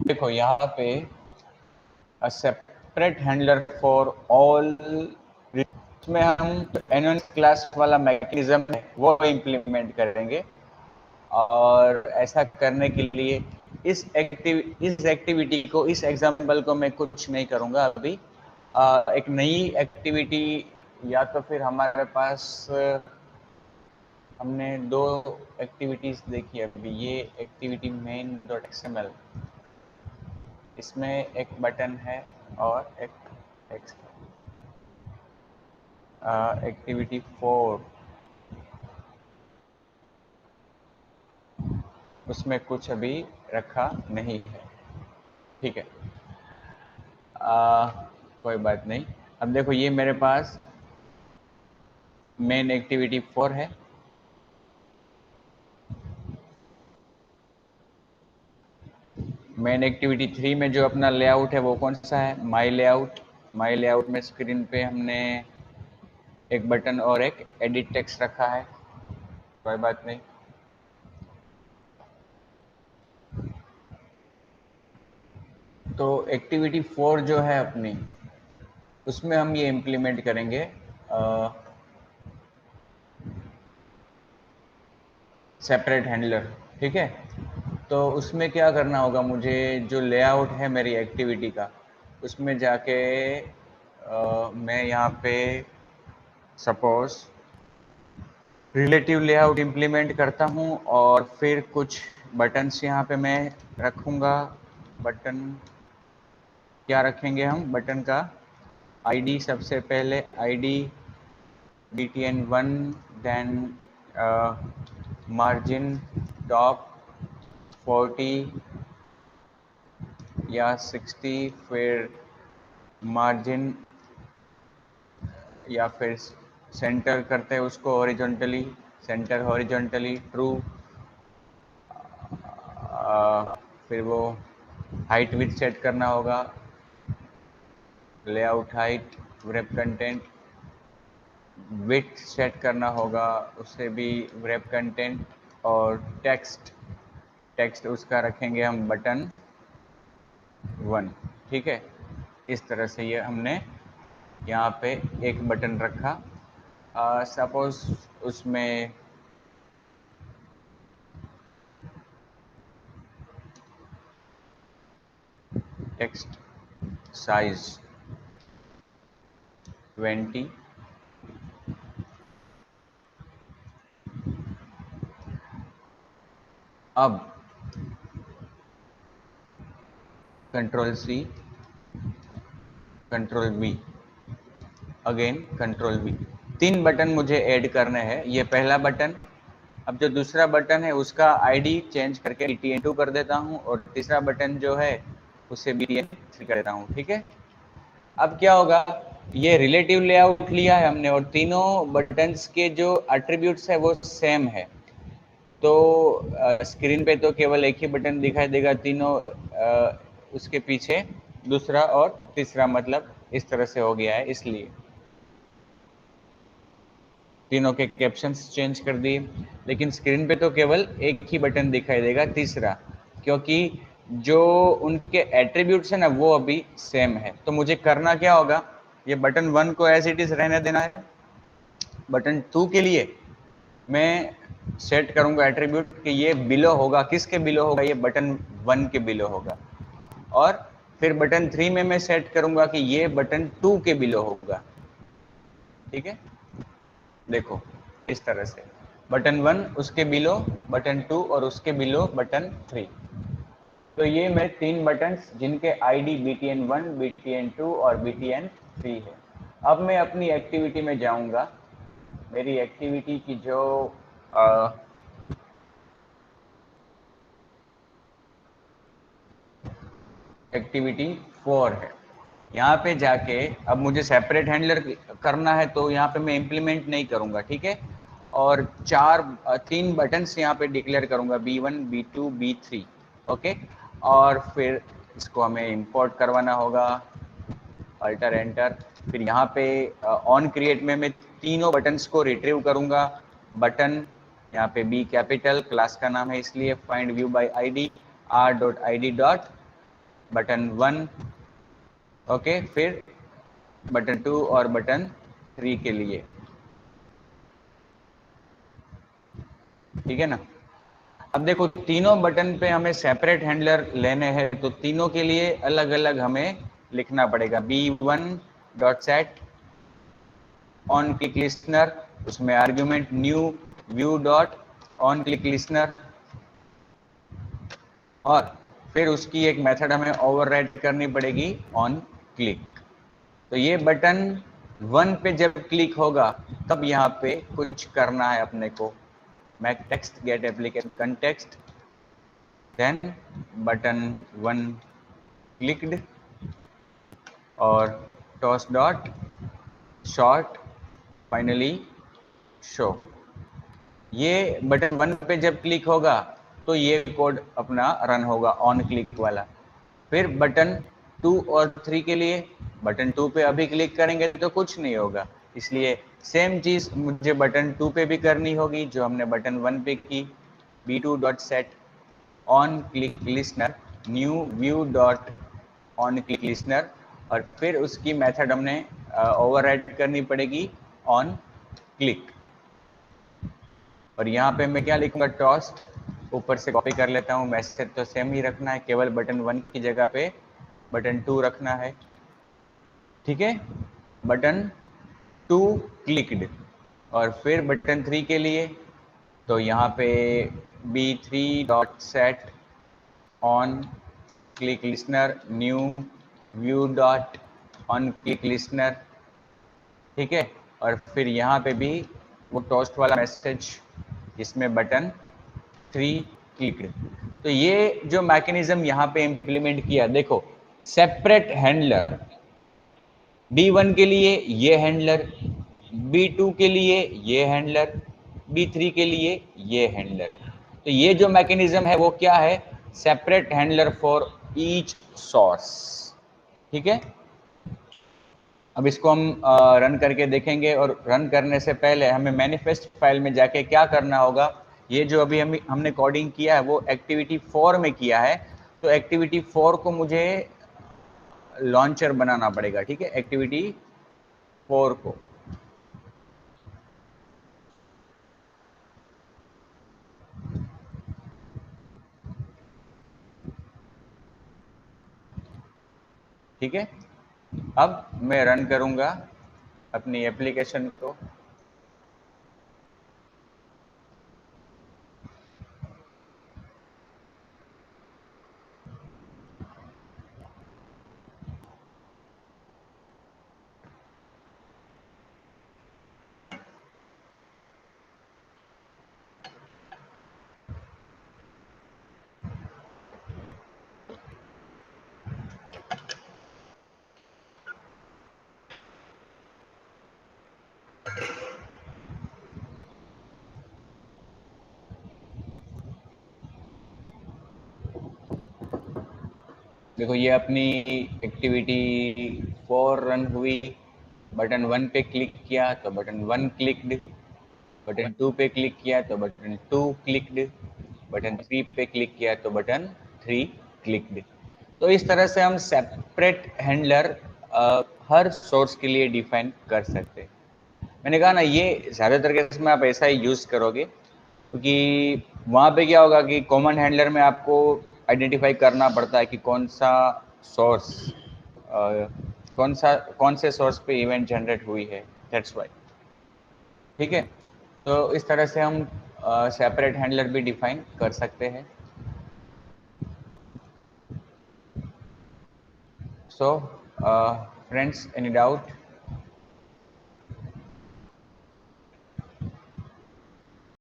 देखो यहाँ पे a separate handler for all, इसमें हम एनोनिमस क्लास वाला मैकेनिज्म है वो इम्प्लीमेंट करेंगे। और ऐसा करने के लिए इस एक्टिविटी को, इस एग्जाम्पल को मैं कुछ नहीं करूँगा अभी। एक नई एक्टिविटी, या तो फिर हमारे पास हमने दो एक्टिविटीज देखी अभी, ये एक्टिविटी main.xml, इसमें एक बटन है और एक एक्टिविटी 4, उसमें कुछ अभी रखा नहीं है, ठीक है। कोई बात नहीं। अब देखो ये मेरे पास मेन एक्टिविटी 4 है, मेन एक्टिविटी 3 में जो अपना लेआउट है वो कौन सा है, माई लेआउट। माई लेआउट में स्क्रीन पे हमने एक बटन और एक एडिट टेक्स्ट रखा है, कोई बात नहीं। तो एक्टिविटी 4 जो है अपनी, उसमें हम ये इम्प्लीमेंट करेंगे सेपरेट हैंडलर, ठीक है। तो उसमें क्या करना होगा, मुझे जो लेआउट है मेरी एक्टिविटी का, उसमें जाके मैं यहाँ पे सपोज रिलेटिव लेआउट इम्प्लीमेंट करता हूँ और फिर कुछ बटन्स यहाँ पे मैं रखूँगा। बटन क्या रखेंगे हम, बटन का आईडी सबसे पहले ID btn1, then margin top 40 या 60, फिर मार्जिन या फिर सेंटर करते हैं उसको हॉरिजॉन्टली, सेंटर हॉरिजॉन्टली ट्रू। फिर वो हाइट विथ सेट करना होगा, layout height, wrap content width set करना होगा, उससे भी व्रेप कंटेंट, और टेक्स्ट उसका रखेंगे हम बटन 1, ठीक है। इस तरह से ये हमने यहाँ पे एक बटन रखा। सपोज उसमें टेक्स्ट साइज 20, अब control C, control V, again control V, 3 button मुझे ऐड करने हैं। ये पहला बटन, अब जो दूसरा बटन है उसका आईडी चेंज करके btn2 कर देता हूँ, और तीसरा बटन जो है उसे btn3 कर देता हूँ, ठीक है। अब क्या होगा, ये रिलेटिव लेआउट लिया है हमने और तीनों बटन्स के जो एट्रीब्यूट्स है वो सेम है। तो स्क्रीन पे तो केवल एक ही बटन दिखाई देगा, तीनों उसके पीछे दूसरा और तीसरा, मतलब इस तरह से हो गया है। इसलिए तीनों के कैप्शंस चेंज कर दिए, लेकिन स्क्रीन पे तो केवल एक ही बटन दिखाई देगा, तीसरा, क्योंकि जो उनके एट्रीब्यूट्स है ना वो अभी सेम है। तो मुझे करना क्या होगा, ये बटन 1 को एज इट इज रहने देना है। बटन 2 के लिए मैं सेट करूंगा एट्रीब्यूट कि ये बिलो होगा, किसके बिलो होगा, ये बटन 1 के बिलो होगा। और फिर बटन 3 में मैं सेट करूंगा कि ये बटन 2 के बिलो होगा, ठीक है। देखो इस तरह से बटन 1 उसके बिलो बटन 2 और उसके बिलो बटन 3। तो ये मैं 3 बटन्स जिनके आईडी btn1, btn2 और btn3 है। अब मैं अपनी एक्टिविटी में जाऊंगा, मेरी एक्टिविटी की जो एक्टिविटी 4 है, यहाँ पे जाके अब मुझे सेपरेट हैंडलर करना है, तो यहाँ पे मैं इम्प्लीमेंट नहीं करूँगा, ठीक है। और 3 बटन्स यहाँ पे डिक्लेयर करूँगा, b1, b2, b3, ओके। और फिर इसको हमें इंपोर्ट करवाना होगा, अल्टर एंटर। फिर यहाँ पे ऑन क्रिएट में मैं तीनों बटन्स को रिट्रीव करूँगा। बटन यहाँ पे बी कैपिटल, क्लास का नाम है इसलिए find view bye ID, r.id button 1, okay, फिर बटन 2 और बटन 3 के लिए, ठीक है ना। अब देखो तीनों बटन पे हमें सेपरेट हैंडलर लेने हैं, तो तीनों के लिए अलग अलग हमें लिखना पड़ेगा। B1 dot set on click listener, उसमें argument new view dot on click listener, और फिर उसकी एक मेथड हमें ओवरराइड करनी पड़ेगी ऑन क्लिक। तो ये बटन 1 पे जब क्लिक होगा तब यहाँ पे कुछ करना है अपने को। Make text get application context, then button 1 clicked और toast dot short finally show. ये बटन 1 पे जब क्लिक होगा तो ये कोड अपना रन होगा ऑन क्लिक वाला। फिर बटन 2 और 3 के लिए, बटन 2 पे अभी क्लिक करेंगे तो कुछ नहीं होगा, इसलिए सेम चीज मुझे बटन 2 पे भी करनी होगी जो हमने बटन 1 पे की। B2 dot set on click listener new view dot on click listener, और फिर उसकी मेथड हमने ओवरराइड करनी पड़ेगी ऑन क्लिक। और यहाँ पे मैं क्या लिखूंगा, टॉस, ऊपर से कॉपी कर लेता हूँ, मैसेज तो सेम ही रखना है, केवल बटन 1 की जगह पे बटन 2 रखना है, ठीक है। बटन 2 क्लिक्ड, और फिर बटन 3 के लिए तो यहाँ पे B3 dot set on click listener new view dot on click listener, ठीक है। और फिर यहाँ पे भी वो टोस्ट वाला मैसेज जिसमें बटन 3 क्लिक्ड। तो ये जो मैकेनिज्म यहाँ पे इंप्लीमेंट किया, देखो सेपरेट हैंडलर, B1 के लिए ये हैंडलर, B2 के लिए ये हैंडलर, B3 के लिए ये हैंडलर। तो ये जो मैकेनिज्म है वो क्या है, separate handler for each source, ठीक है। अब इसको हम रन करके देखेंगे, और रन करने से पहले हमें मैनिफेस्ट फाइल में जाके क्या करना होगा, ये जो अभी हमने कोडिंग किया है वो एक्टिविटी 4 में किया है, तो एक्टिविटी 4 को मुझे लॉन्चर बनाना पड़ेगा, ठीक है, एक्टिविटी 4 को। ठीक है, अब मैं रन करूंगा अपनी एप्लीकेशन को। देखो ये अपनी एक्टिविटी 4 रन हुई, बटन 1 पे क्लिक किया तो बटन 1 क्लिक्ड, बटन 2 पे क्लिक किया तो बटन 2 क्लिक्ड, बटन 3 पे क्लिक किया तो बटन 3 क्लिक्ड। तो इस तरह से हम सेपरेट हैंडलर हर सोर्स के लिए डिफाइन कर सकते हैं। मैंने कहा ना ये ज़्यादातर केस में आप ऐसा ही यूज़ करोगे, क्योंकि वहाँ पे क्या होगा कि कॉमन हैंडलर में आपको आइडेंटिफाई करना पड़ता है कि कौन सा सोर्स, कौन से सोर्स पे इवेंट जनरेट हुई है, दैट्स वाई, ठीक है। तो इस तरह से हम सेपरेट हैंडलर भी डिफाइन कर सकते हैं। So friends, any doubt?